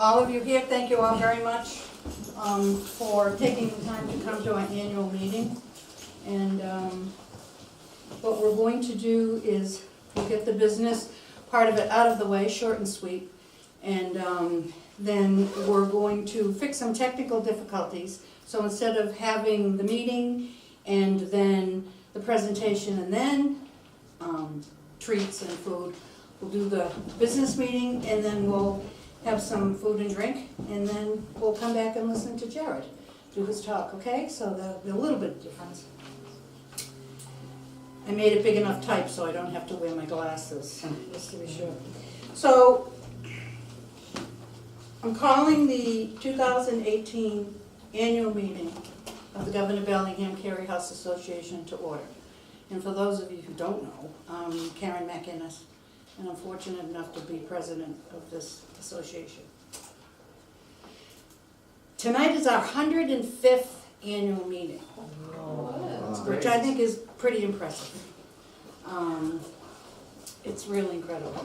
all of you here, thank you all very much for taking the time to come to our annual meeting. And what we're going to do is we'll get the business part of it out of the way, short and sweet. And then we're going to fix some technical difficulties. So instead of having the meeting and then the presentation and then treats and food, we'll do the business meeting and then we'll have some food and drink, and then we'll come back and listen to Jared do his talk, okay? So there'll be a little bit of difference. I made it big enough type so I don't have to wear my glasses, just to be sure. So, I'm calling the 2018 annual meeting of the Governor Bellingham Cary House Association to order. And for those of you who don't know, I'm Karen McInnes, and I'm fortunate enough to be president of this association. Tonight is our 105th annual meeting, which I think is pretty impressive. It's really incredible.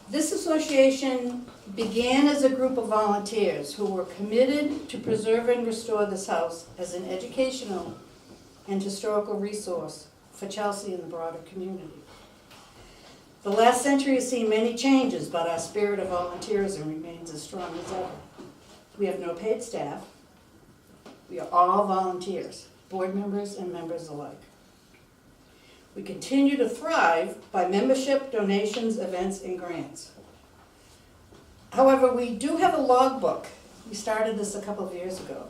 This association began as a group of volunteers who were committed to preserve and restore this house as an educational and historical resource for Chelsea and the broader community. The last century has seen many changes, but our spirit of volunteerism remains as strong as ever. We have no paid staff. We are all volunteers, board members and members alike. We continue to thrive by membership, donations, events, and grants. However, we do have a logbook. We started this a couple of years ago.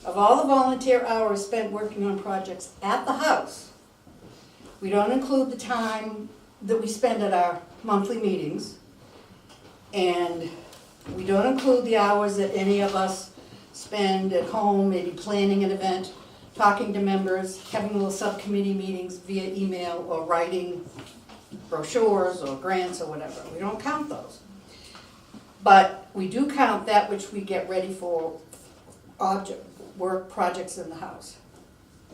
Of all the volunteer hours spent working on projects at the house, we don't include the time that we spend at our monthly meetings, and we don't include the hours that any of us spend at home, maybe planning an event, talking to members, having little subcommittee meetings via email, or writing brochures or grants or whatever. We don't count those. But we do count that which we get ready for work projects in the house.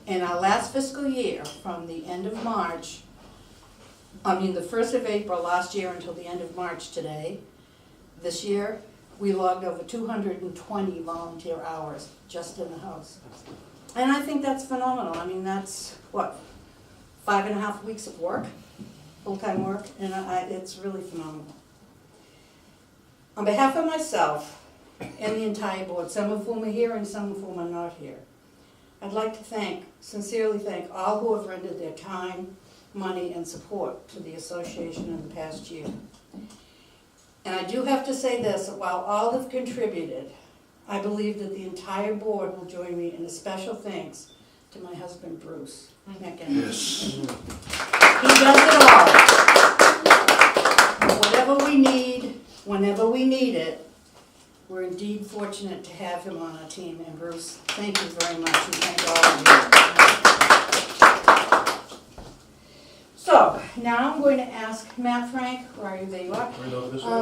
In our last fiscal year, from the end of March, the 1st of April last year until the end of March today, this year, we logged over 220 volunteer hours just in the house. And I think that's phenomenal. I mean, that's, what, 5.5 weeks of work, full-time work, and it's really phenomenal. On behalf of myself and the entire board, some of whom are here and some of whom are not here, I'd like to sincerely thank all who have rendered their time, money, and support to the association in the past year. And I do have to say this, that while all have contributed, I believe that the entire board will join me in a special thanks to my husband, Bruce McInnes. Yes. He does it all. Whatever we need, whenever we need it, we're indeed fortunate to have him on our team. And Bruce, thank you very much, and thank all of you. So, now I'm going to ask Matt Frank, where are you? There you are.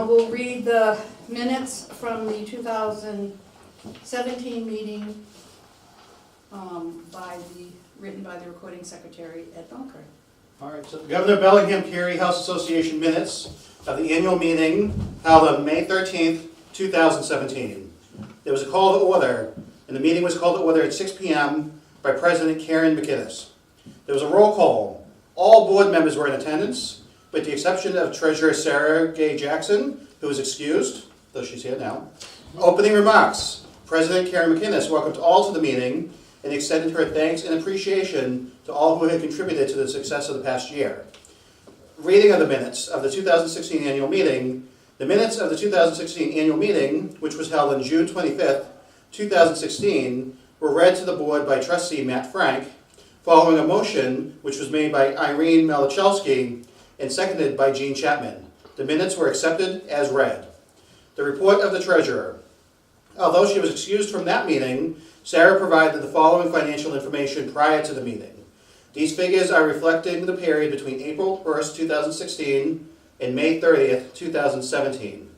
We'll read the minutes from the 2017 meeting written by the recording secretary at Belkray. All right, so the Governor Bellingham Cary House Association minutes of the annual meeting held on May 13th, 2017. There was a call to order, and the meeting was called to order at 6 p.m. by President Karen McInnes. There was a roll call. All board members were in attendance, with the exception of Treasurer Sarah Gay Jackson, who was excused, though she's here now. Opening remarks. President Karen McInnes welcomed all to the meeting and extended her thanks and appreciation to all who had contributed to the success of the past year. Reading of the minutes of the 2016 annual meeting. The minutes of the 2016 annual meeting, which was held on June 25th, 2016, were read to the board by Trustee Matt Frank, following a motion which was made by Irene Malachowski and seconded by Jean Chapman. The minutes were accepted as read. The report of the treasurer. Although she was excused from that meeting, Sarah provided the following financial information prior to the meeting. These figures are reflecting the period between April 1st, 2016 and May 30th, 2017.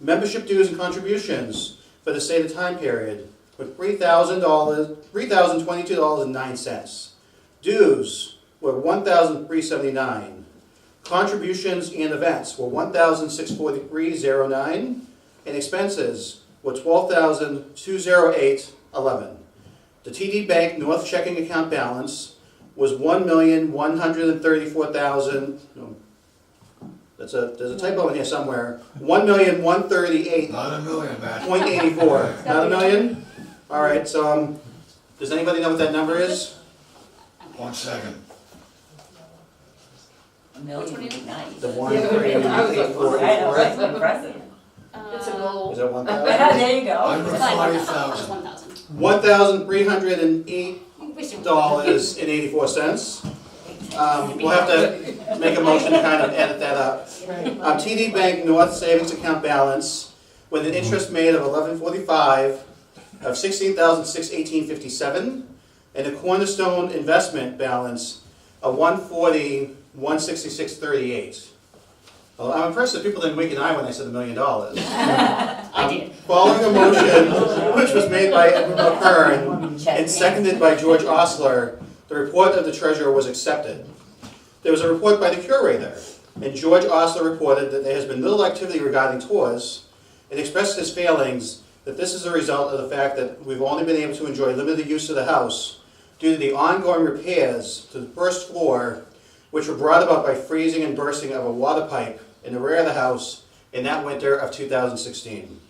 Membership dues and contributions for the stated time period were $3,022.09. Dues were $1,379. Contributions and events were $1,643.09. and expenses were $12,208.11. The TD Bank North checking account balance was $1,134,000. No, there's a typo in here somewhere. $1,138.84. Not a million, Matt. Not a million? All right. So, does anybody know what that number is? 1 second. A million would be nice. The I know, that's impressive. It's a goal. Is that 1,000? There you go. 140,000. 1,308.84. We'll have to make a motion to kind of edit that up. TD Bank North savings account balance with an interest made of $11.45 of $16,618.57, and a Cornerstone investment balance of $140,166.38. Well, I'm impressed that people didn't wink an eye when I said $1 million. I did. Following a motion which was made by Edward McKern and seconded by George Ostler, the report of the treasurer was accepted. There was a report by the curator, and George Ostler reported that there has been little activity regarding tours, and expressed his feelings that this is a result of the fact that we've only been able to enjoy limited use of the house due to the ongoing repairs to the first floor, which were brought about by freezing and bursting of a water pipe in the rear of the house in that winter of 2016.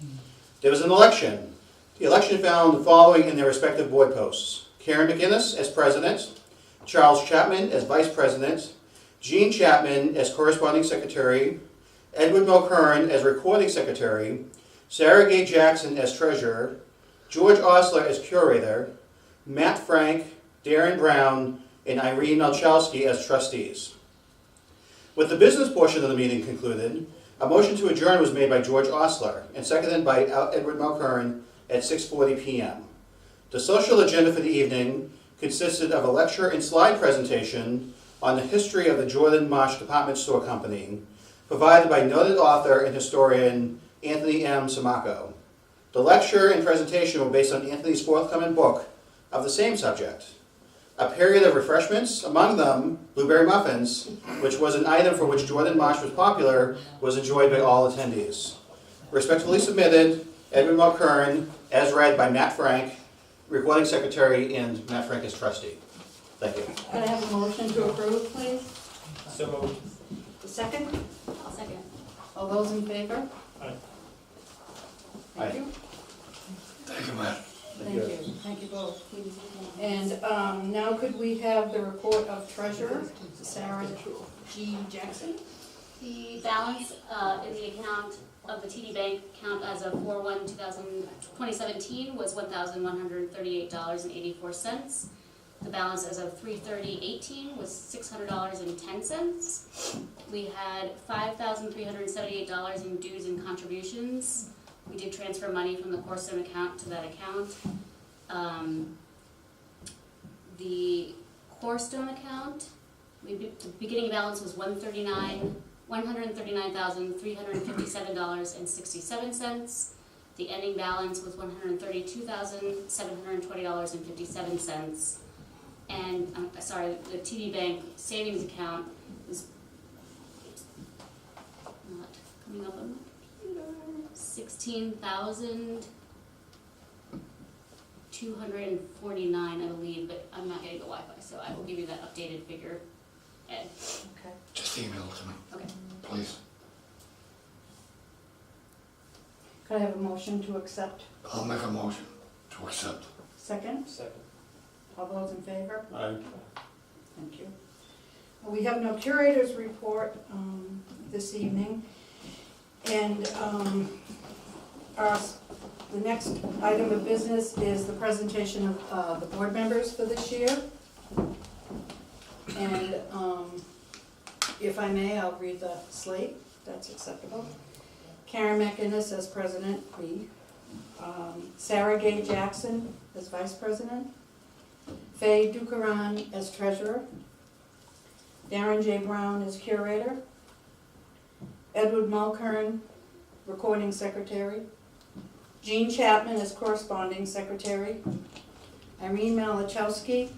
There was an election. The election found the following in their respective board posts: Karen McInnes as president, Charles Chapman as vice president, Jean Chapman as corresponding secretary, Edward Mulkern as recording secretary, Sarah Gay Jackson as treasurer, George Ostler as curator, Matt Frank, Darren Brown, and Irene Malchowski as trustees. With the business portion of the meeting concluded, a motion to adjourn was made by George Ostler and seconded by Edward Mulkern at 6:40 p.m. The social agenda for the evening consisted of a lecture and slide presentation on the history of the Jordan Marsh Department Store Company, provided by noted author and historian Anthony M. Samaco. The lecture and presentation were based on Anthony's forthcoming book of the same subject. A period of refreshments, among them blueberry muffins, which was an item for which Jordan Marsh was popular, was enjoyed by all attendees. Respectfully submitted, Edward Mulkern, as read by Matt Frank, recording secretary, and Matt Frank as trustee. Thank you. Can I have a motion to approve, please? So moved. A second? I'll second. All those in favor? Aye. Thank you. Thank you, Matt. Thank you. Thank you both. And now could we have the report of treasurer, Sarah G. Jackson? The balance in the account of the TD Bank account as of 4/1/2017 was $1,138.84. The balance as of 3/30/18 was $600.10. We had $5,378 in dues and contributions. We did transfer money from the Cornerstone account to that account. The Cornerstone account, the beginning balance was $139,357.67. The ending balance was $132,720.57. And the TD Bank savings account is not coming up on my computer. 16,249, I believe, but I'm not getting the Wi-Fi, so I will give you that updated figure, Ed. Okay. Just email it to me, Okay. please. Can I have a motion to accept? I'll make a motion to accept. Second? Second. All those in favor? Aye. Thank you. We have no curator's report this evening. And the next item of business is the presentation of the board members for this year. And if I may, I'll read the slate, if that's acceptable. Karen McInnes as president, me. Sarah Gay Jackson as vice president. Faye Ducaran as treasurer. Darren J. Brown as curator. Edward Mulkern, recording secretary. Jean Chapman as corresponding secretary. Irene Malachowski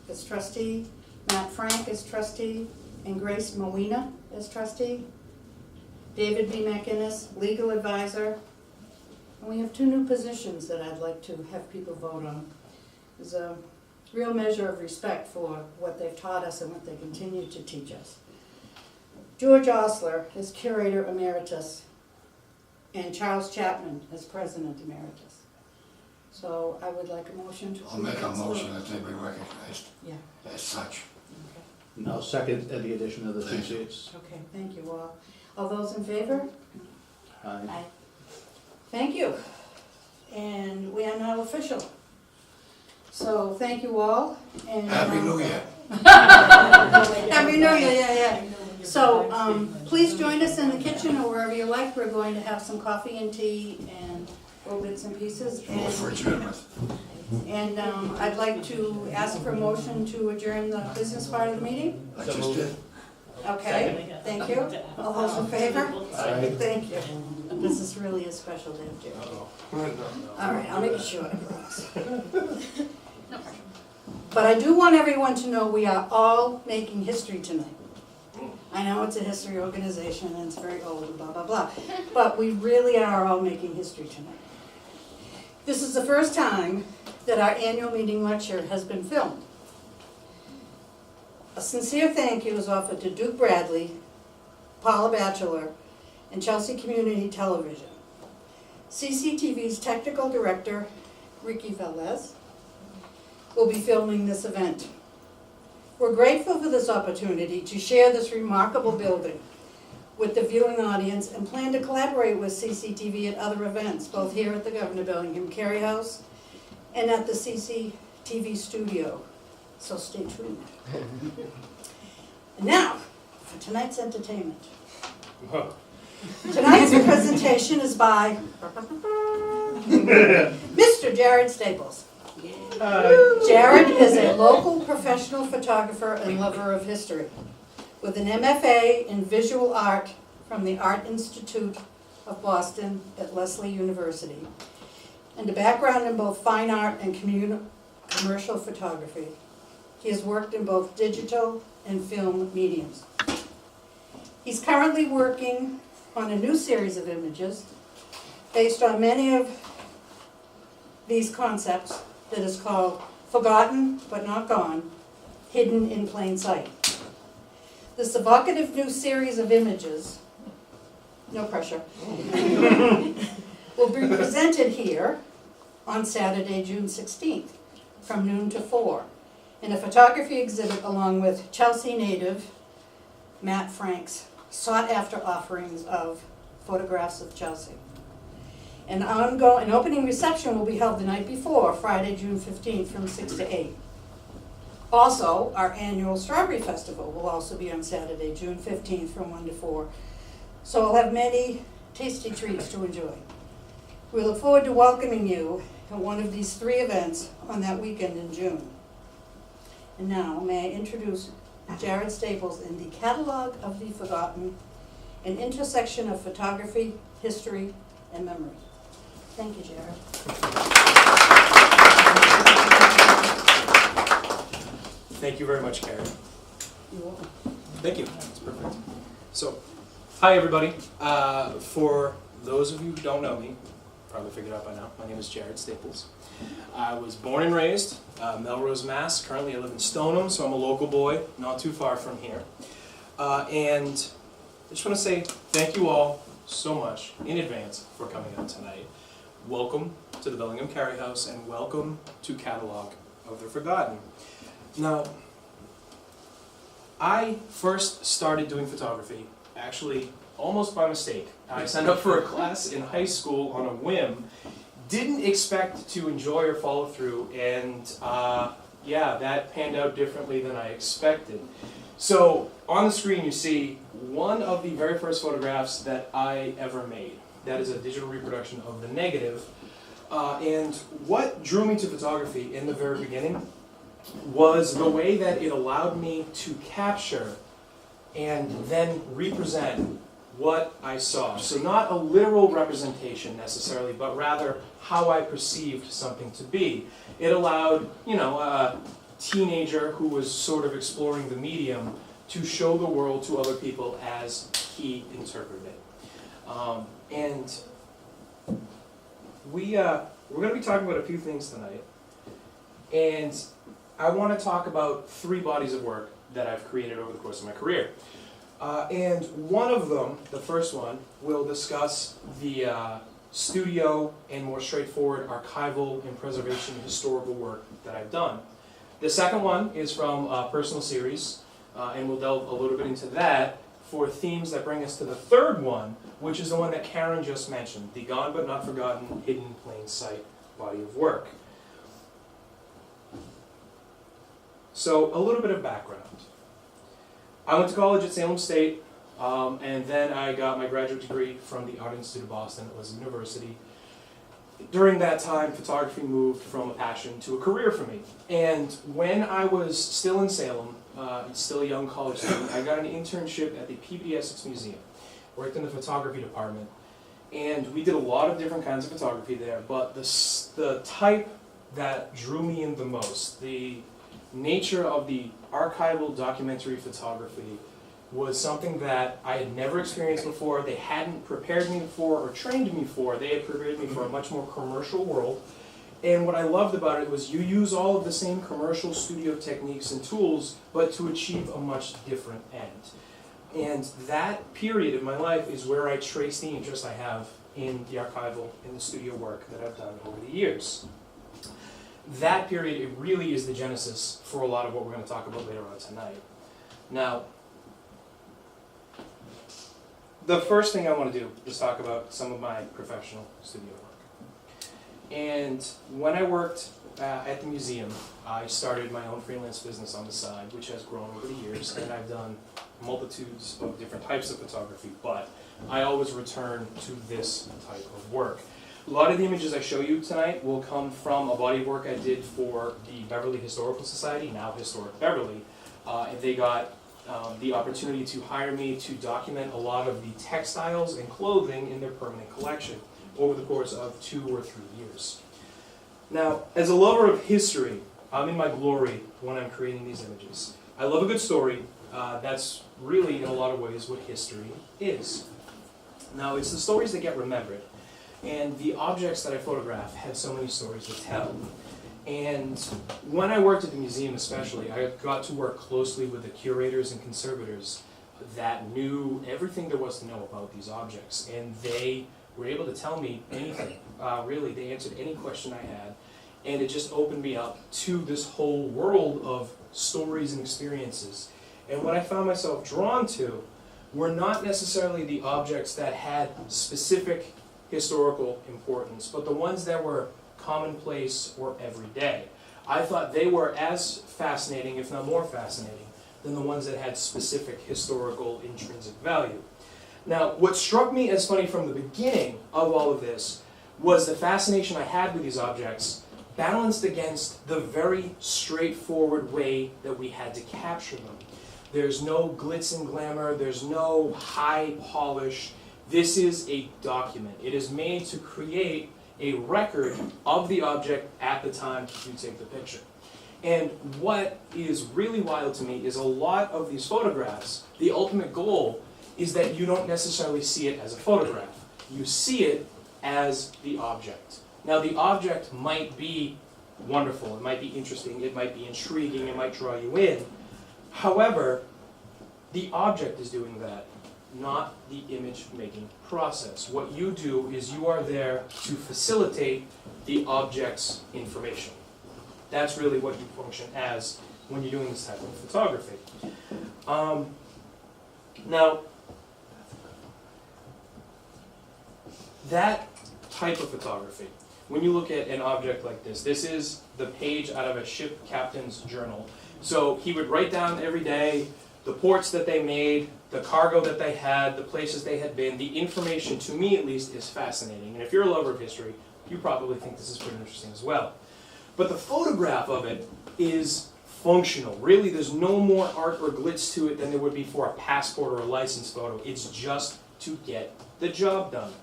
as trustee. Matt Frank as trustee. And Grace Mowina as trustee. David B. McInnes, legal advisor. And we have 2 new positions that I'd like to have people vote on. There's a real measure of respect for what they've taught us and what they continue to teach us. George Osler is Curator Emeritus, and Charles Chapman is President Emeritus. So I would like a motion to... I'll make a motion that they be recognized Yeah. as such. Okay. I'll second the addition of the 2 seats. Okay, thank you all. All those in favor? Aye. Thank you. And we are now official. So thank you all. And Happy New Year. Happy New Year, yeah. So please join us in the kitchen or wherever you like. We're going to have some coffee and tea and little bits and pieces. Move for adjournment. And I'd like to ask for a motion to adjourn the business part of the meeting. I just did. Okay, thank you. All those in favor? Aye. Thank you. This is really a special day, Jerry. All right, I'll make it short, I promise. No pressure. But I do want everyone to know we are all making history tonight. I know it's a history organization and it's very old and blah, blah, blah, but we really are all making history tonight. This is the first time that our annual meeting lecture has been filmed. A sincere thank you is offered to Duke Bradley, Paula Batchelor, and Chelsea Community Television. CCTV's technical director, Ricky Velez, will be filming this event. We're grateful for this opportunity to share this remarkable building with the viewing audience and plan to collaborate with CCTV at other events, both here at the Governor Bellingham Cary House and at the CCTV studio. So stay tuned. And now, for tonight's entertainment. Tonight's presentation is by Mr. Jared Staples. Jared is a local professional photographer and lover of history, with an MFA in visual art from the Art Institute of Boston at Lesley University, and a background in both fine art and commercial photography. He has worked in both digital and film mediums. He's currently working on a new series of images based on many of these concepts that is called Forgotten But Not Gone, Hidden in Plain Sight. This evocative new series of images, no pressure, will be presented here on Saturday, June 16th, from noon to 4, in a photography exhibit along with Chelsea native Matt Frank's sought-after offerings of photographs of Chelsea. An opening reception will be held the night before, Friday, June 15th, from 6 to 8. Also, our annual Strawberry Festival will also be on Saturday, June 15th, from 1 to 4. So we'll have many tasty treats to enjoy. We look forward to welcoming you at one of these 3 events on that weekend in June. And now, may I introduce Jared Staples in the Catalog of the Forgotten, an intersection of photography, history, and memory. Thank you, Jared. Thank you very much, Cary. You're welcome. Thank you. That's perfect. So, hi everybody. For those of you who don't know me, probably figured out by now, my name is Jared Staples. I was born and raised Melrose, Mass. Currently I live in Stoneham, so I'm a local boy, not too far from here. And I just want to say thank you all so much in advance for coming out tonight. Welcome to the Bellingham Cary House, and welcome to Catalog of the Forgotten. Now, I first started doing photography, actually almost by mistake. I signed up for a class in high school on a whim, didn't expect to enjoy or follow through, and yeah, that panned out differently than I expected. So, on the screen you see one of the very first photographs that I ever made. That is a digital reproduction of the negative. And what drew me to photography in the very beginning was the way that it allowed me to capture and then represent what I saw. So not a literal representation necessarily, but rather how I perceived something to be. It allowed, you know, a teenager who was sort of exploring the medium to show the world to other people as he interpreted it. And we're going to be talking about a few things tonight, and I want to talk about 3 bodies of work that I've created over the course of my career. And one of them, the first one, will discuss the studio and more straightforward archival and preservation historical work that I've done. The second one is from a personal series, and we'll delve a little bit into that for themes that bring us to the third one, which is the one that Karen just mentioned, the Gone But Not Forgotten Hidden in Plain Sight body of work. So a little bit of background. I went to college at Salem State, and then I got my graduate degree from the Art Institute of Boston at Lesley University. During that time, photography moved from a passion to a career for me. And when I was still in Salem, still a young college student, I got an internship at the Peabody Essex Museum. Worked in the photography department. And we did a lot of different kinds of photography there, but the type that drew me in the most, the nature of the archival documentary photography, was something that I had never experienced before. They hadn't prepared me for or trained me for. They had prepared me for a much more commercial world. And what I loved about it was you use all of the same commercial studio techniques and tools, but to achieve a much different end. And that period of my life is where I trace the interest I have in the archival and the studio work that I've done over the years. That period, it really is the genesis for a lot of what we're going to talk about later on tonight. Now, the first thing I want to do is talk about some of my professional studio work. And when I worked at the museum, I started my own freelance business on the side, which has grown over the years, and I've done multitudes of different types of photography, but I always return to this type of work. A lot of the images I show you tonight will come from a body of work I did for the Beverly Historical Society, now Historic Beverly, and they got the opportunity to hire me to document a lot of the textiles and clothing in their permanent collection over the course of 2 or 3 years. Now, as a lover of history, I'm in my glory when I'm creating these images. I love a good story. That's really, in a lot of ways, what history is. Now, it's the stories that get remembered. And the objects that I photograph have so many stories to tell. And when I worked at the museum especially, I got to work closely with the curators and conservators that knew everything there was to know about these objects. And they were able to tell me anything. Really, they answered any question I had. And it just opened me up to this whole world of stories and experiences. And what I found myself drawn to were not necessarily the objects that had specific historical importance, but the ones that were commonplace or everyday. I thought they were as fascinating, if not more fascinating, than the ones that had specific historical intrinsic value. Now, what struck me as funny from the beginning of all of this was the fascination I had with these objects balanced against the very straightforward way that we had to capture them. There's no glitz and glamour, there's no high polish. This is a document. It is made to create a record of the object at the time you take the picture. And what is really wild to me is a lot of these photographs, the ultimate goal is that you don't necessarily see it as a photograph. You see it as the object. Now, the object might be wonderful, it might be interesting, it might be intriguing, it might draw you in. However, the object is doing that, not the image-making process. What you do is you are there to facilitate the object's information. That's really what you function as when you're doing this type of photography. Now, that type of photography, when you look at an object like this, this is the page out of a ship captain's journal. So he would write down every day the ports that they made, the cargo that they had, the places they had been. The information, to me at least, is fascinating. And if you're a lover of history, you probably think this is pretty interesting as well. But the photograph of it is functional. Really, there's no more art or glitz to it than there would be for a passport or a license photo. It's just to get the job done.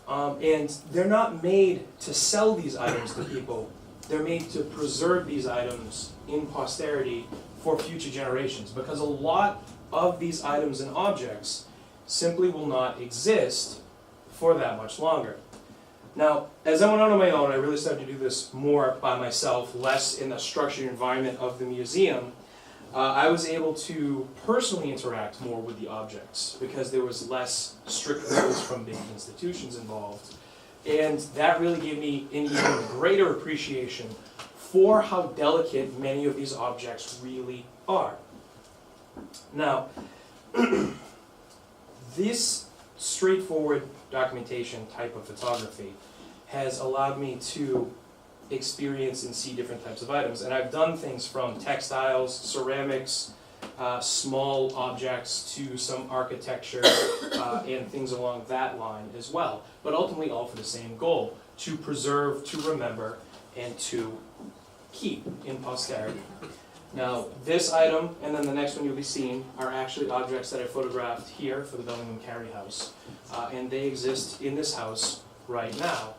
And they're not made to sell these items to people. They're made to preserve these items in posterity for future generations, because a lot of these items and objects simply will not exist for that much longer. Now, as I went out on my own, I really started to do this more by myself, less in the structured environment of the museum. I was able to personally interact more with the objects because there was less strict rules from big institutions involved. And that really gave me an even greater appreciation for how delicate many of these objects really are. Now, this straightforward documentation type of photography has allowed me to experience and see different types of items. And I've done things from textiles, ceramics, small objects to some architecture and things along that line as well. But ultimately all for the same goal, to preserve, to remember, and to keep in posterity. Now, this item and then the next one you'll be seeing are actually objects that I photographed here for the Bellingham Cary house. And they exist in this house right now.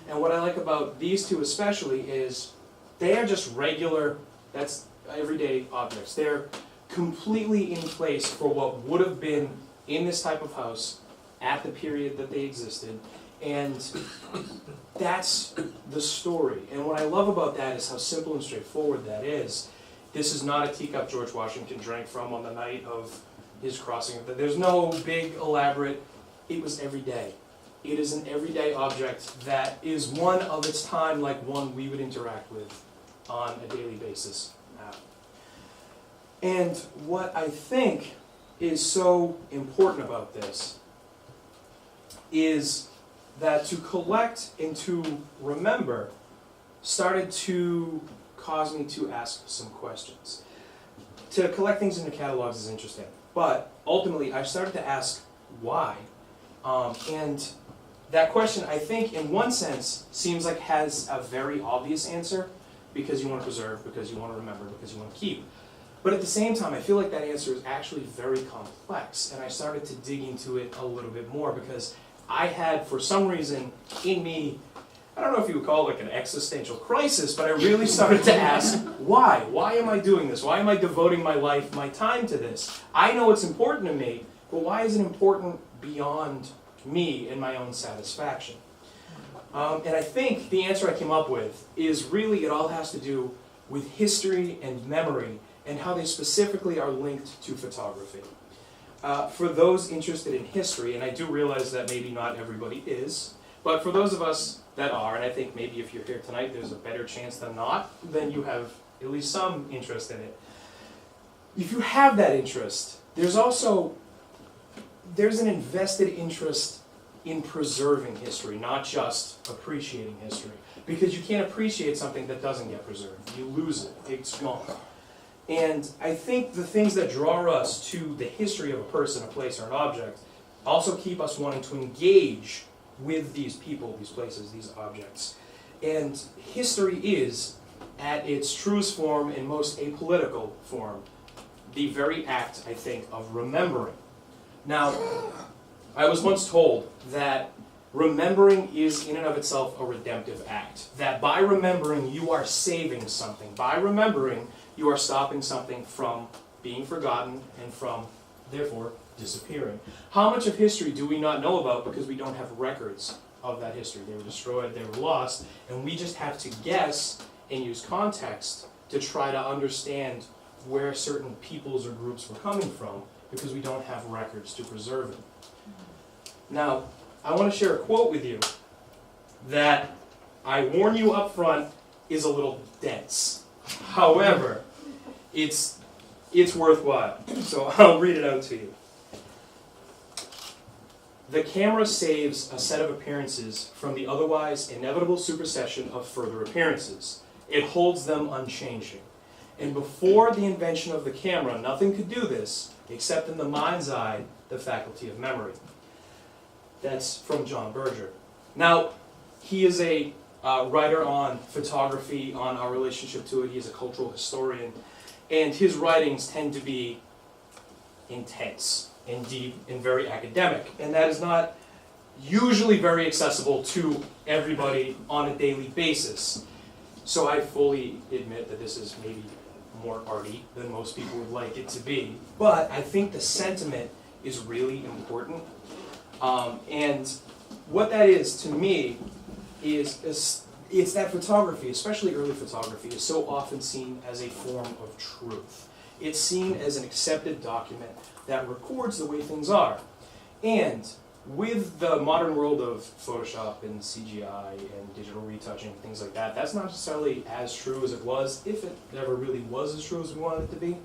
And what I like about these two especially is they are just regular, that's everyday objects. They're completely in place for what would have been in this type of house at the period that they existed. And that's the story. And what I love about that is how simple and straightforward that is. This is not a teacup George Washington drank from on the night of his crossing. There's no big elaborate, it was every day. It is an everyday object that is one of its time, like one we would interact with on a daily basis now. And what I think is so important about this is that to collect and to remember started to cause me to ask some questions. To collect things into catalogs is interesting, but ultimately I've started to ask why. And that question, I think, in one sense, seems like has a very obvious answer, because you want to preserve, because you want to remember, because you want to keep. But at the same time, I feel like that answer is actually very complex, and I started to dig into it a little bit more, because I had, for some reason, in me, I don't know if you would call it like an existential crisis, but I really started to ask, why? Why am I doing this? Why am I devoting my life, my time to this? I know it's important to me, but why is it important beyond me and my own satisfaction? And I think the answer I came up with is really it all has to do with history and memory and how they specifically are linked to photography. For those interested in history, and I do realize that maybe not everybody is, but for those of us that are, and I think maybe if you're here tonight there's a better chance than not, then you have at least some interest in it. If you have that interest, there's an invested interest in preserving history, not just appreciating history. Because you can't appreciate something that doesn't get preserved. You lose it. It's gone. And I think the things that draw us to the history of a person, a place, or an object also keep us wanting to engage with these people, these places, these objects. And history is, at its truest form and most apolitical form, the very act, I think, of remembering. Now, I was once told that remembering is in and of itself a redemptive act. That by remembering you are saving something. By remembering you are stopping something from being forgotten and from, therefore, disappearing. How much of history do we not know about because we don't have records of that history? They were destroyed, they were lost, and we just have to guess and use context to try to understand where certain peoples or groups were coming from because we don't have records to preserve it. Now, I want to share a quote with you that I warn you up front is a little dense. However, it's worthwhile. So I'll read it out to you. The camera saves a set of appearances from the otherwise inevitable supersession of further appearances. It holds them unchanging. And before the invention of the camera, nothing could do this except in the mind's eye, the faculty of memory. That's from John Berger. Now, he is a writer on photography, on our relationship to it. He is a cultural historian. And his writings tend to be intense and deep and very academic. And that is not usually very accessible to everybody on a daily basis. So I fully admit that this is maybe more arty than most people would like it to be. But I think the sentiment is really important. And what that is to me it's that photography, especially early photography, is so often seen as a form of truth. It's seen as an accepted document that records the way things are. And with the modern world of Photoshop and CGI and digital retouching, things like that, that's not necessarily as true as it was, if it ever really was as true as we wanted it to be.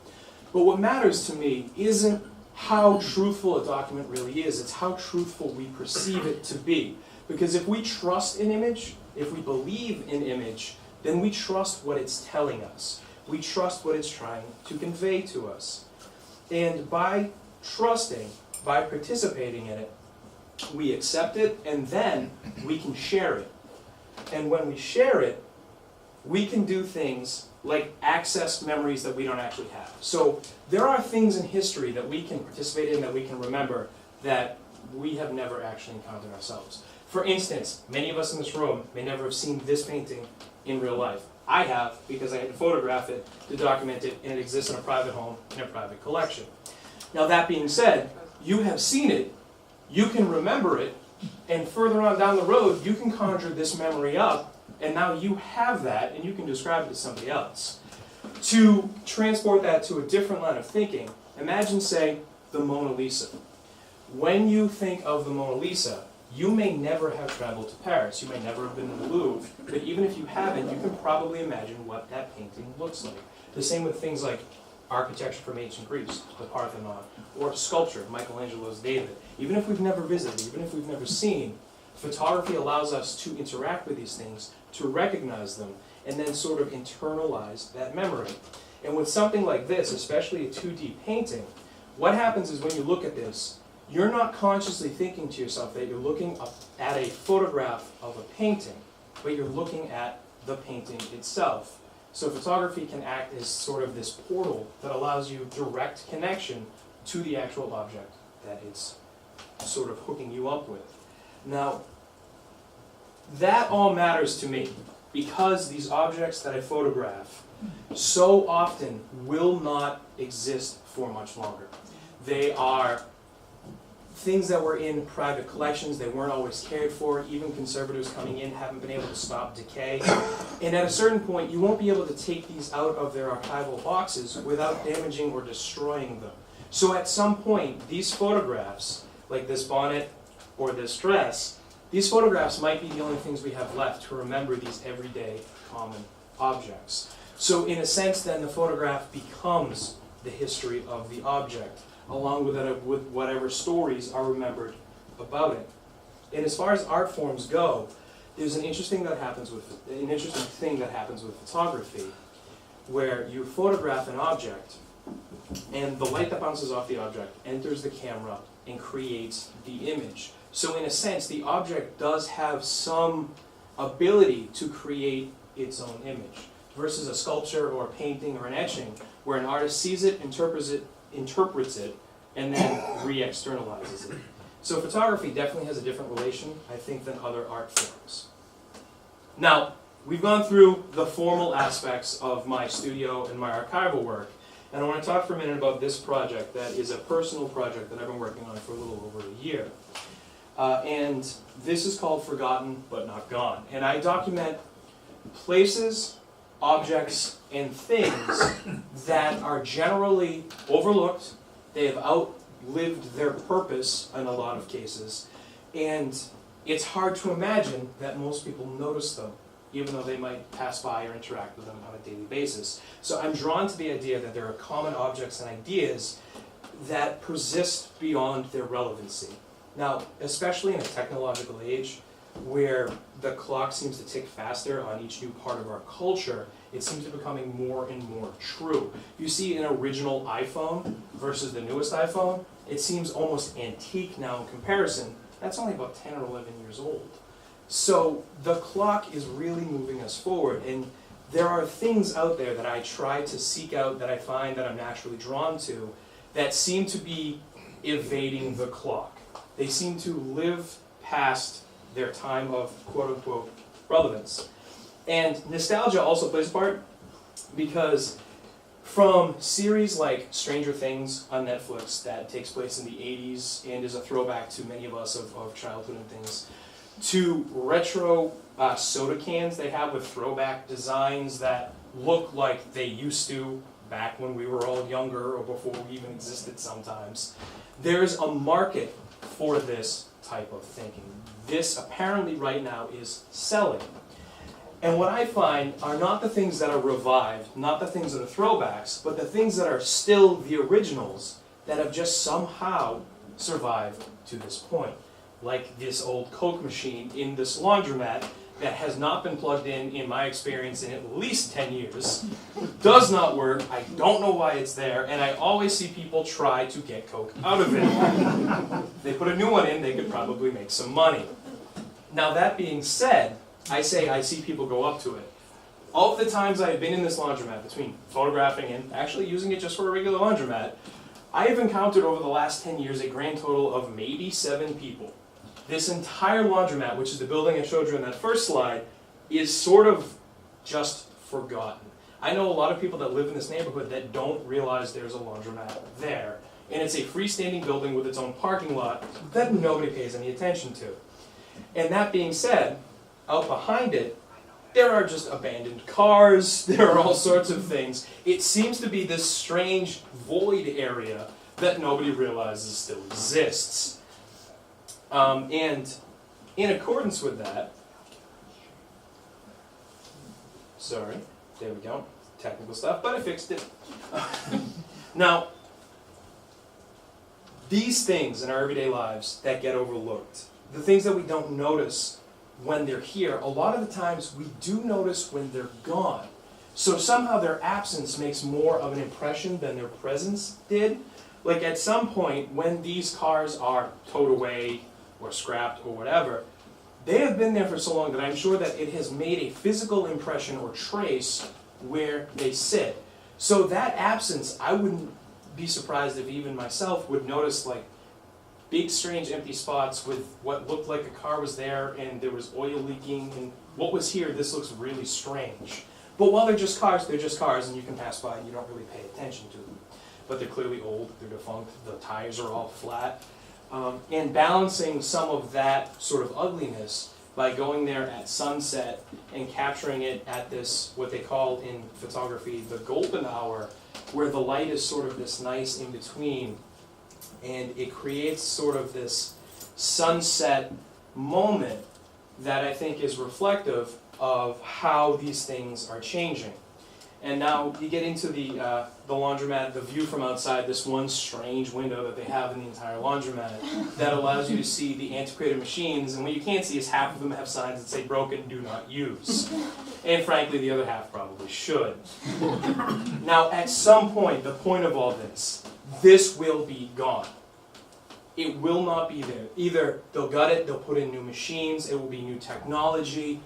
But what matters to me isn't how truthful a document really is, it's how truthful we perceive it to be. Because if we trust an image, if we believe in image, then we trust what it's telling us. We trust what it's trying to convey to us. And by trusting, by participating in it, we accept it, and then we can share it. And when we share it, we can do things like access memories that we don't actually have. So there are things in history that we can participate in, that we can remember, that we have never actually encountered ourselves. For instance, many of us in this room may never have seen this painting in real life. I have, because I had to photograph it to document it, and it exists in a private home, in a private collection. Now that being said, you have seen it, you can remember it, and further on down the road, you can conjure this memory up, and now you have that, and you can describe it to somebody else. To transport that to a different line of thinking, imagine, say, the Mona Lisa. When you think of the Mona Lisa, you may never have traveled to Paris, you may never have been in the Louvre, but even if you haven't, you can probably imagine what that painting looks like. The same with things like architecture from ancient Greece, the Parthenon, or sculpture, Michelangelo's David. Even if we've never visited, even if we've never seen, photography allows us to interact with these things, to recognize them, and then sort of internalize that memory. And with something like this, especially a 2D painting, what happens is when you look at this, you're not consciously thinking to yourself that you're looking at a photograph of a painting, but you're looking at the painting itself. So photography can act as sort of this portal that allows you direct connection to the actual object that it's sort of hooking you up with. Now, that all matters to me because these objects that I photograph so often will not exist for much longer. They are things that were in private collections, they weren't always cared for, even conservators coming in haven't been able to stop decay. And at a certain point, you won't be able to take these out of their archival boxes without damaging or destroying them. So at some point, these photographs, like this bonnet or this dress, these photographs might be the only things we have left to remember these everyday common objects. So in a sense, then, the photograph becomes the history of the object, along with whatever stories are remembered about it. And as far as art forms go, there's an interesting thing that happens with photography, where you photograph an object, and the light that bounces off the object enters the camera and creates the image. So in a sense, the object does have some ability to create its own image, versus a sculpture or a painting or an etching, where an artist sees it, interprets it, and then re-externalizes it. So photography definitely has a different relation, I think, than other art forms. Now, we've gone through the formal aspects of my studio and my archival work, and I want to talk for a minute about this project that is a personal project that I've been working on for a little over a year. And this is called Forgotten But Not Gone. And I document places, objects, and things that are generally overlooked. They have outlived their purpose in a lot of cases. And it's hard to imagine that most people notice them, even though they might pass by or interact with them on a daily basis. So I'm drawn to the idea that there are common objects and ideas that persist beyond their relevancy. Now, especially in a technological age where the clock seems to tick faster on each new part of our culture, it seems to be becoming more and more true. You see an original iPhone versus the newest iPhone, it seems almost antique now in comparison. That's only about 10 or 11 years old. So the clock is really moving us forward, and there are things out there that I try to seek out, that I find that I'm naturally drawn to, that seem to be evading the clock. They seem to live past their time of quote-unquote relevance. And nostalgia also plays a part, because from series like Stranger Things on Netflix that takes place in the 80s and is a throwback to many of us of childhood and things, to retro soda cans they have with throwback designs that look like they used to back when we were all younger or before we even existed sometimes. There's a market for this type of thinking. This apparently right now is selling. And what I find are not the things that are revived, not the things that are throwbacks, but the things that are still the originals that have just somehow survived to this point. Like this old Coke machine in this laundromat that has not been plugged in my experience, in at least 10 years. Does not work, I don't know why it's there, and I always see people try to get Coke out of it. If they put a new one in, they could probably make some money. Now that being said, I see people go up to it. All of the times I have been in this laundromat, between photographing and actually using it just for a regular laundromat, I have encountered over the last 10 years a grand total of maybe 7 people. This entire laundromat, which is the building I showed you in that first slide, is sort of just forgotten. I know a lot of people that live in this neighborhood that don't realize there's a laundromat there. And it's a freestanding building with its own parking lot that nobody pays any attention to. And that being said, out behind it, there are just abandoned cars, there are all sorts of things. It seems to be this strange void area that nobody realizes still exists. And in accordance with that, sorry, there we go, technical stuff, but I fixed it. Now, these things in our everyday lives that get overlooked, the things that we don't notice when they're here, a lot of the times we do notice when they're gone. So somehow their absence makes more of an impression than their presence did. Like at some point when these cars are towed away or scrapped or whatever, they have been there for so long that I'm sure that it has made a physical impression or trace where they sit. So that absence, I wouldn't be surprised if even myself would notice like big strange empty spots with what looked like a car was there and there was oil leaking and what was here, this looks really strange. But while they're just cars and you can pass by and you don't really pay attention to them. But they're clearly old, they're defunct, the tires are all flat. And balancing some of that sort of ugliness by going there at sunset and capturing it at this, what they call in photography, the golden hour, where the light is sort of this nice in-between, and it creates sort of this sunset moment that I think is reflective of how these things are changing. And now you get into the laundromat, the view from outside, this one strange window that they have in the entire laundromat that allows you to see the antiquated machines, and what you can't see is half of them have signs that say broken, do not use. And frankly, the other half probably should. Now, at some point, the point of all this will be gone. It will not be there. Either they'll gut it, they'll put in new machines, it will be new technology,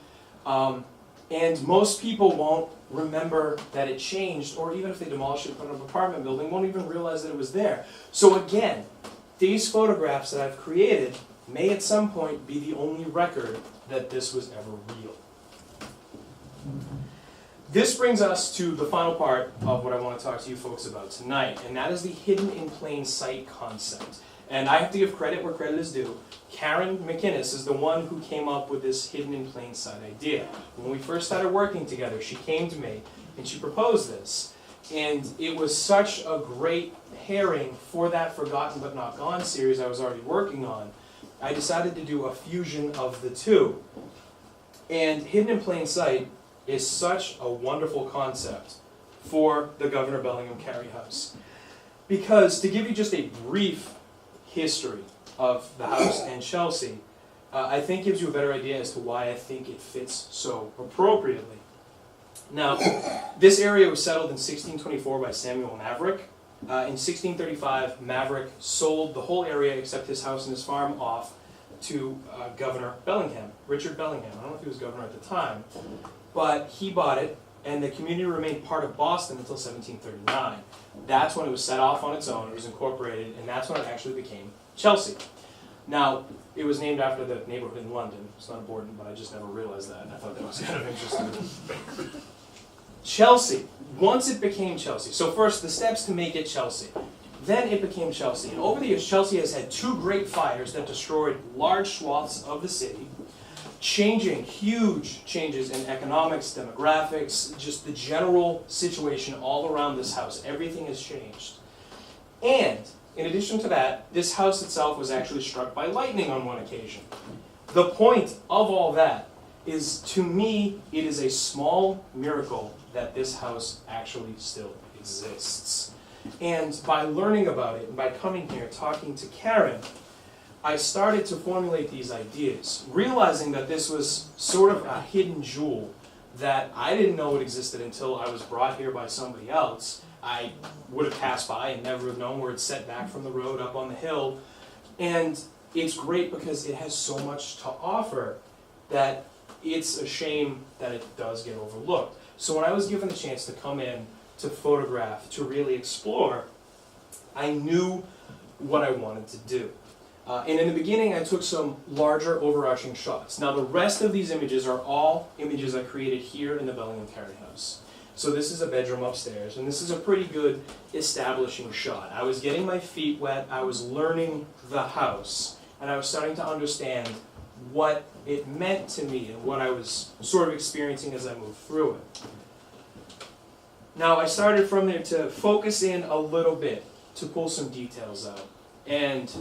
and most people won't remember that it changed, or even if they demolish it and put it in an apartment building, won't even realize that it was there. So again, these photographs that I've created may at some point be the only record that this was ever real. This brings us to the final part of what I want to talk to you folks about tonight, and that is the hidden in plain sight concept. And I have to give credit where credit is due. Karen McInnes is the one who came up with this hidden in plain sight idea. When we first started working together, she came to me and she proposed this. And it was such a great pairing for that Forgotten But Not Gone series I was already working on. I decided to do a fusion of the two. And hidden in plain sight is such a wonderful concept for the Governor Bellingham Cary house. Because to give you just a brief history of the house and Chelsea, I think gives you a better idea as to why I think it fits so appropriately. Now, this area was settled in 1624 by Samuel Maverick. In 1635, Maverick sold the whole area except his house and his farm off to Governor Bellingham, Richard Bellingham. I don't know if he was governor at the time, but he bought it, and the community remained part of Boston until 1739. That's when it was set off on its own, it was incorporated, and that's when it actually became Chelsea. Now, it was named after the neighborhood in London. It's not important, but I just never realized that, and I thought that was kind of interesting. Chelsea, once it became Chelsea, so first the steps to make it Chelsea, then it became Chelsea. And over the years, Chelsea has had two great fires that destroyed large swaths of the city. huge changes in economics, demographics, just the general situation all around this house. Everything has changed. And in addition to that, this house itself was actually struck by lightning on one occasion. The point of all that is, to me, it is a small miracle that this house actually still exists. And by learning about it, and by coming here, talking to Karen, I started to formulate these ideas, realizing that this was sort of a hidden jewel that I didn't know it existed until I was brought here by somebody else. I would have passed by and never have known where it's set back from the road up on the hill. And it's great because it has so much to offer that it's a shame that it does get overlooked. So when I was given the chance to come in, to photograph, to really explore, I knew what I wanted to do. And in the beginning, I took some larger overarching shots. Now the rest of these images are all images I created here in the Bellingham Cary house. So this is a bedroom upstairs, and this is a pretty good establishing shot. I was getting my feet wet, I was learning the house, and I was starting to understand what it meant to me and what I was sort of experiencing as I moved through it. Now I started from there to focus in a little bit, to pull some details out. And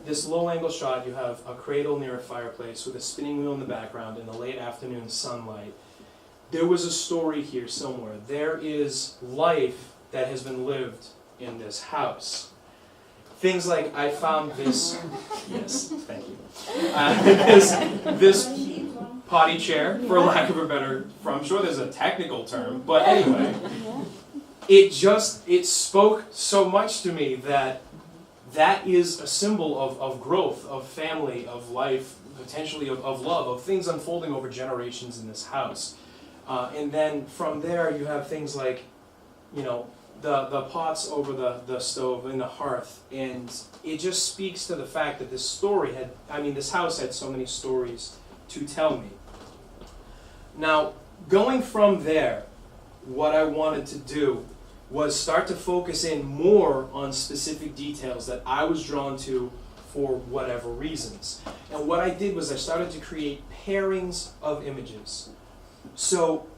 this low angle shot, you have a cradle near a fireplace with a spinning wheel in the background in the late afternoon sunlight. There was a story here somewhere. There is life that has been lived in this house. Things like, I found this, yes, thank you, this potty chair, for lack of a better, I'm sure there's a technical term, but anyway, it spoke so much to me that is a symbol of growth, of family, of life, potentially of love, of things unfolding over generations in this house. And then from there you have things like, you know, the pots over the stove and the hearth, and it just speaks to the fact that this house had so many stories to tell me. Now, going from there, what I wanted to do was start to focus in more on specific details that I was drawn to for whatever reasons. And what I did was I started to create pairings of images. So,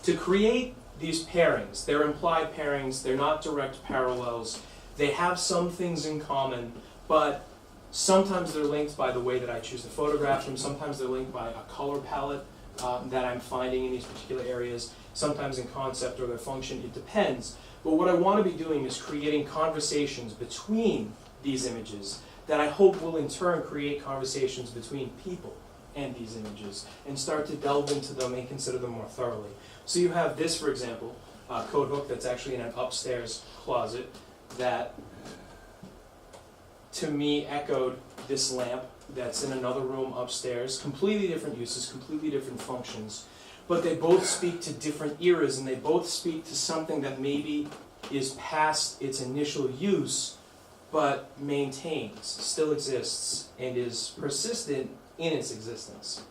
to create these pairings, they're implied pairings, they're not direct parallels, they have some things in common, but sometimes they're linked by the way that I choose to photograph them, sometimes they're linked by a color palette that I'm finding in these particular areas, sometimes in concept or their function, it depends. But what I want to be doing is creating conversations between these images that I hope will in turn create conversations between people and these images, and start to delve into them and consider them more thoroughly. So you have this, for example, coat hook that's actually in an upstairs closet that, to me, echoed this lamp that's in another room upstairs. Completely different uses, completely different functions, but they both speak to different eras, and they both speak to something that maybe is past its initial use, but maintains, still exists, and is persistent in its existence.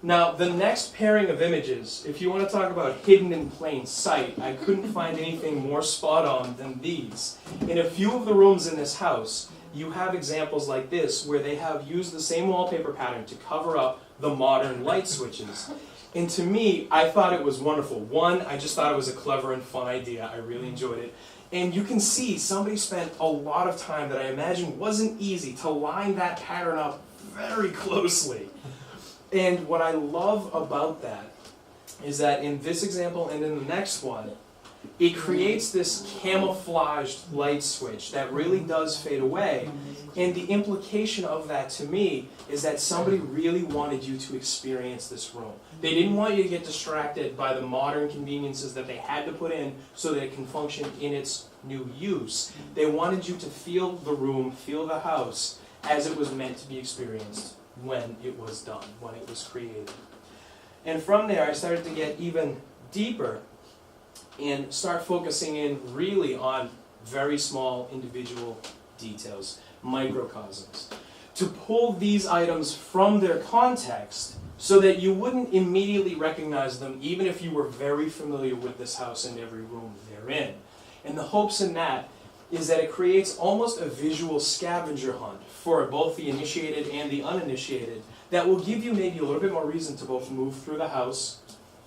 Now, the next pairing of images, if you want to talk about hidden in plain sight, I couldn't find anything more spot on than these. In a few of the rooms in this house, you have examples like this where they have used the same wallpaper pattern to cover up the modern light switches. And to me, I thought it was wonderful. One, I just thought it was a clever and fun idea. I really enjoyed it. And you can see somebody spent a lot of time that I imagine wasn't easy to line that pattern up very closely. And what I love about that is that in this example and in the next one, it creates this camouflaged light switch that really does fade away. And the implication of that to me is that somebody really wanted you to experience this room. They didn't want you to get distracted by the modern conveniences that they had to put in so that it can function in its new use. They wanted you to feel the room, feel the house, as it was meant to be experienced when it was done, when it was created. And from there, I started to get even deeper and start focusing in really on very small individual details, microcosms, to pull these items from their context so that you wouldn't immediately recognize them even if you were very familiar with this house and every room they're in. And the hopes in that is that it creates almost a visual scavenger hunt for both the initiated and the uninitiated that will give you maybe a little bit more reason to both move through the house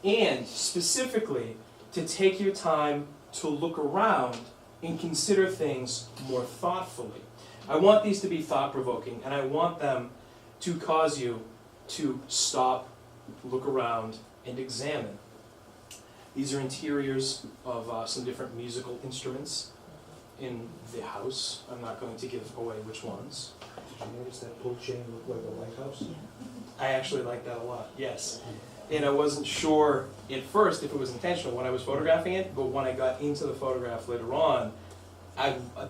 and specifically to take your time to look around and consider things more thoughtfully. I want these to be thought-provoking, and I want them to cause you to stop, look around, and examine. These are interiors of some different musical instruments in the house. I'm not going to give away which ones. Did you notice that pull chain looked like a lighthouse? I actually like that a lot, yes. And I wasn't sure at first if it was intentional when I was photographing it, but when I got into the photograph later on,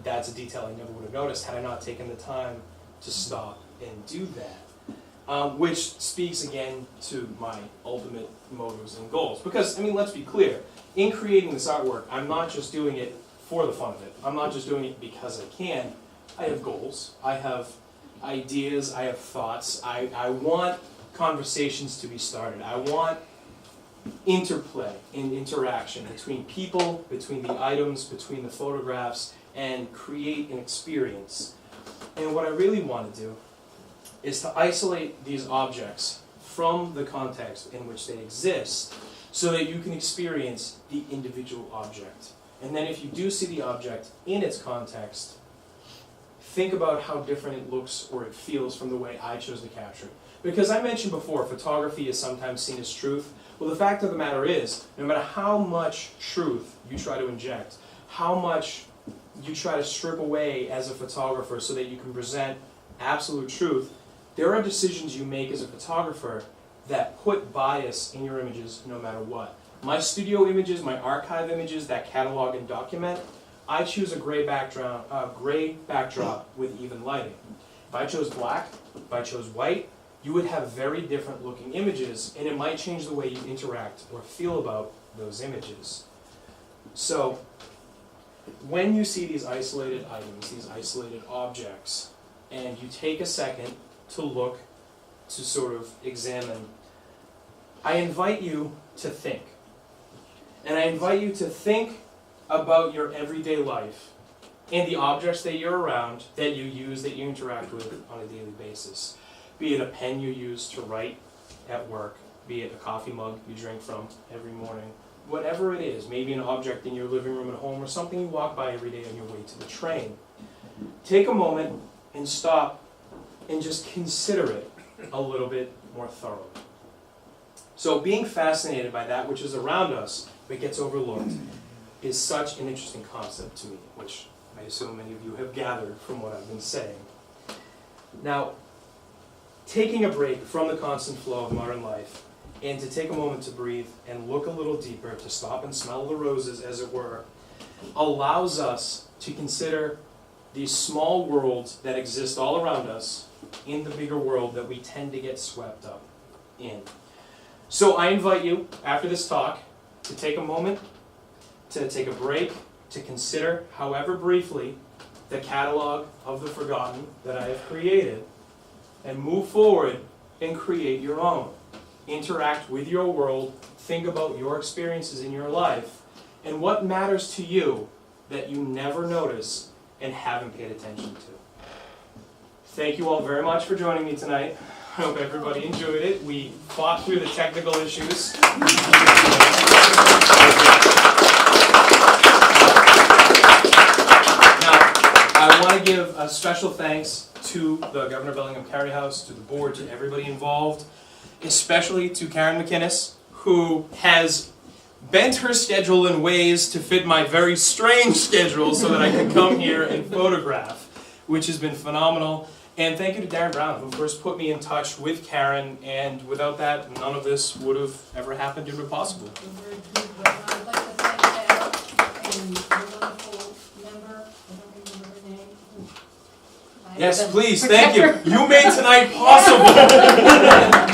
that's a detail I never would have noticed had I not taken the time to stop and do that. Which speaks again to my ultimate motives and goals. Because, I mean, let's be clear, in creating this artwork, I'm not just doing it for the fun of it. I'm not just doing it because I can. I have goals. I have ideas. I have thoughts. I want conversations to be started. I want interplay and interaction between people, between the items, between the photographs, and create an experience. And what I really want to do is to isolate these objects from the context in which they exist so that you can experience the individual object. And then if you do see the object in its context, think about how different it looks or it feels from the way I chose to capture it. Because I mentioned before, photography is sometimes seen as truth. Well, the fact of the matter is, no matter how much truth you try to inject, how much you try to strip away as a photographer so that you can present absolute truth, there are decisions you make as a photographer that put bias in your images no matter what. My studio images, my archive images that catalog and document, I choose a gray backdrop with even lighting. If I chose black, if I chose white, you would have very different looking images, and it might change the way you interact or feel about those images. So, when you see these isolated items, these isolated objects, and you take a second to look, to sort of examine, I invite you to think. And I invite you to think about your everyday life and the objects that you're around, that you use, that you interact with on a daily basis. Be it a pen you use to write at work, be it a coffee mug you drink from every morning, whatever it is, maybe an object in your living room at home or something you walk by every day on your way to the train. Take a moment and stop and just consider it a little bit more thoroughly. So being fascinated by that which is around us but gets overlooked is such an interesting concept to me, which I assume many of you have gathered from what I've been saying. Now, taking a break from the constant flow of modern life and to take a moment to breathe and look a little deeper, to stop and smell the roses, as it were, allows us to consider these small worlds that exist all around us in the bigger world that we tend to get swept up in. So I invite you, after this talk, to take a moment, to take a break, to consider, however briefly, the catalog of the forgotten that I have created, and move forward and create your own. Interact with your world, think about your experiences in your life, and what matters to you that you never notice and haven't paid attention to. Thank you all very much for joining me tonight. I hope everybody enjoyed it. We fought through the technical issues. I want to give a special thanks to the Governor Bellingham Cary House, to the board, to everybody involved, especially to Karen McInnes, who has bent her schedule in ways to fit my very strange schedule so that I could come here and photograph, which has been phenomenal. And thank you to Darren Brown, who first put me in touch with Karen, and without that, none of this would have ever happened or been possible. I'd like to thank Deb and the wonderful member, I don't remember her name. Yes, please, thank you. You made tonight possible.